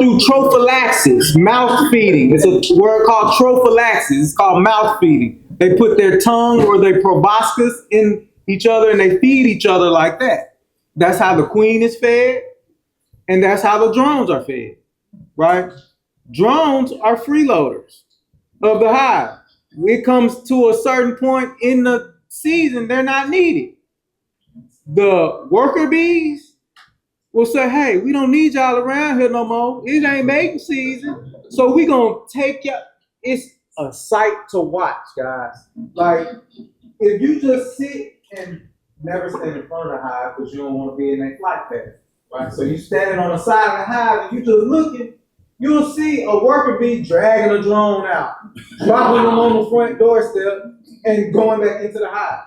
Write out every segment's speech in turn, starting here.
through trophallaxis, mouth feeding. It's a word called trophallaxis. It's called mouth feeding. They put their tongue or their proboscis in each other and they feed each other like that. That's how the queen is fed, and that's how the drones are fed, right? Drones are freeloaders of the hive. It comes to a certain point in the season, they're not needed. The worker bees will say, hey, we don't need y'all around here no more. It ain't mating season. So we gonna take y'all. It's a sight to watch, guys. Like, if you just sit and never stand in front of the hive because you don't want to be in that flight path, right? So you standing on the side of the hive and you just looking, you'll see a worker bee dragging a drone out, dropping them on the front doorstep and going back into the hive.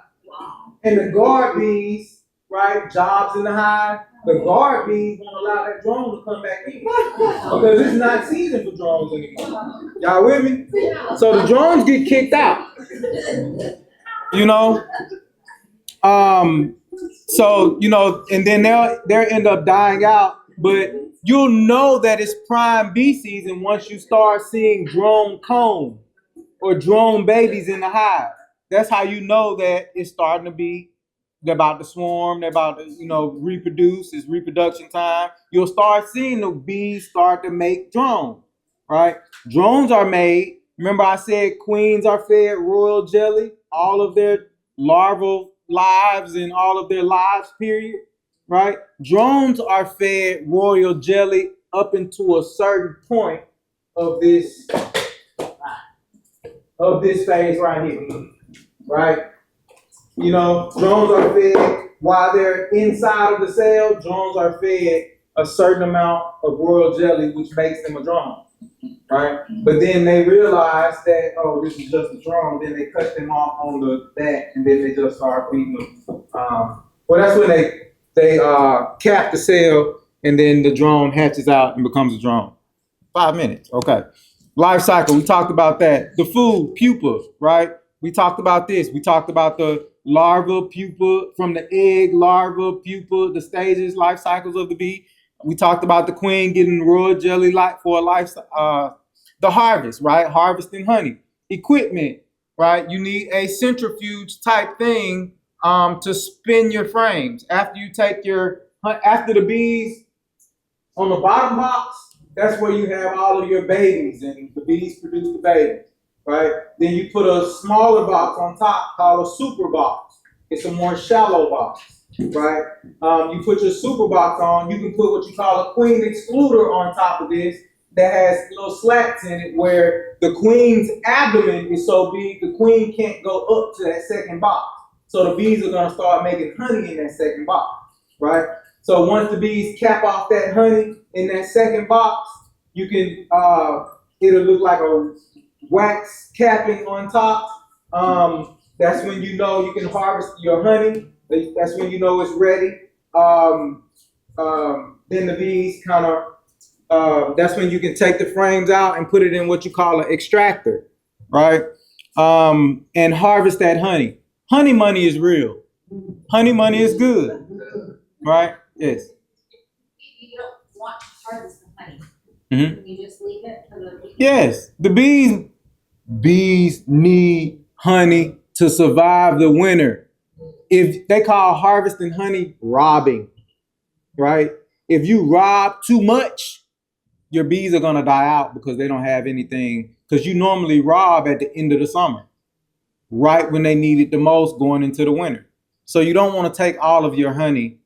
And the guard bees, right, jobs in the hive, the guard bees won't allow that drone to come back in because it's not season for drones anymore. Y'all with me? So the drones get kicked out. You know? So, you know, and then they'll end up dying out, but you'll know that it's prime bee season once you start seeing drone comb or drone babies in the hive. That's how you know that it's starting to be, they're about to swarm, they're about to, you know, reproduce, it's reproduction time. You'll start seeing the bees start to make drones, right? Drones are made, remember I said queens are fed royal jelly, all of their larval lives and all of their lives, period, right? Drones are fed royal jelly up into a certain point of this phase right here, right? You know, drones are fed while they're inside of the cell. Drones are fed a certain amount of royal jelly, which makes them a drone, right? But then they realize that, oh, this is just a drone. Then they cut them off on that, and then they just start feeding them. Well, that's when they cap the cell, and then the drone hatches out and becomes a drone. 5 minutes, okay. Life cycle, we talked about that. The food, pupa, right? We talked about this. We talked about the larva, pupa, from the egg, larva, pupa, the stages, life cycles of the bee. We talked about the queen getting royal jelly for a life, the harvest, right? Harvesting honey. Equipment, right? You need a centrifuge type thing to spin your frames. After you take after the bees on the bottom box, that's where you have all of your babies and the bees produce the babies. Right? Then you put a smaller box on top called a super box. It's a more shallow box, right? You put your super box on, you can put what you call a queen excluder on top of this that has little slats in it where the queen's abdomen is so big the queen can't go up to that second box. So the bees are going to start making honey in that second box, right? So once the bees cap off that honey in that second box, you can, it'll look like a wax capping on top. That's when you know you can harvest your honey. That's when you know it's ready. Then the bees kind of, that's when you can take the frames out and put it in what you call an extractor, right? And harvest that honey. Honey money is real. Honey money is good, right? Yes. You don't want to harvest the honey. Mm-hmm. You just leave it for the bees. Yes, the bees need honey to survive the winter. If they call harvesting honey robbing, right? If you rob too much, your bees are gonna die out because they don't have anything. Because you normally rob at the end of the summer, right when they need it the most, going into the winter. So you don't want to take all of your honey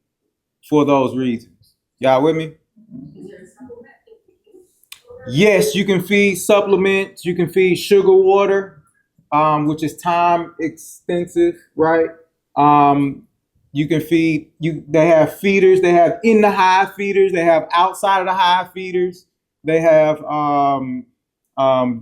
for those reasons. Y'all with me? Yes, you can feed supplements. You can feed sugar water, which is time extensive, right? You can feed They have feeders. They have in the hive feeders. They have outside of the hive feeders. They have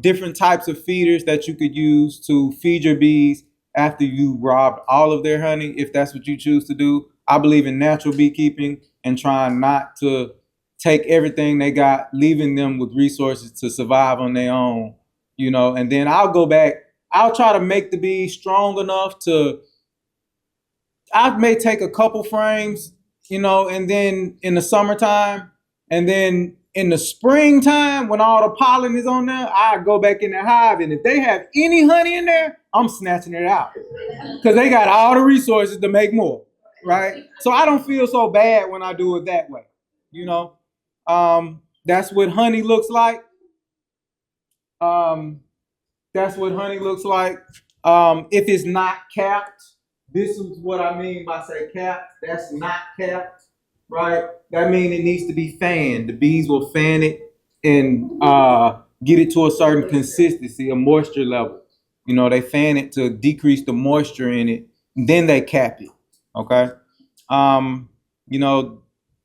different types of feeders that you could use to feed your bees after you robbed all of their honey, if that's what you choose to do. I believe in natural beekeeping and trying not to take everything they got, leaving them with resources to survive on their own, you know. And then I'll go back. I'll try to make the bees strong enough I may take a couple frames, you know, and then in the summertime, and then in the springtime, when all the pollen is on there, I go back in the hive, and if they have any honey in there, I'm snatching it out because they got all the resources to make more, right? So I don't feel so bad when I do it that way, you know. That's what honey looks like. That's what honey looks like. If it's not capped, this is what I mean by say capped. That's not capped, right? That means it needs to be fanned. The bees will fan it and get it to a certain consistency, a moisture level. You know, they fan it to decrease the moisture in it, then they cap it. Okay. You know,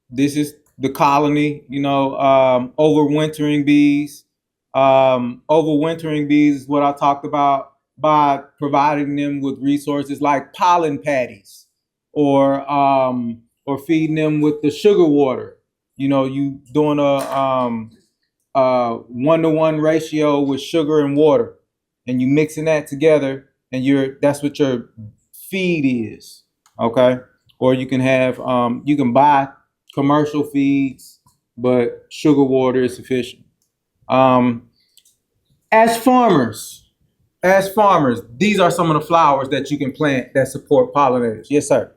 this is the colony, you know, overwintering bees. Overwintering bees is what I talked about by providing them with resources like pollen patties or feeding them with the sugar water. You know, you doing a 1-to-1 ratio with sugar and water, and you mixing that together, and that's what your feed is. Okay, or you can have you can buy commercial feeds, but sugar water is sufficient. Um, as farmers, these are some of the flowers that you can plant that support pollinators. Yes, sir.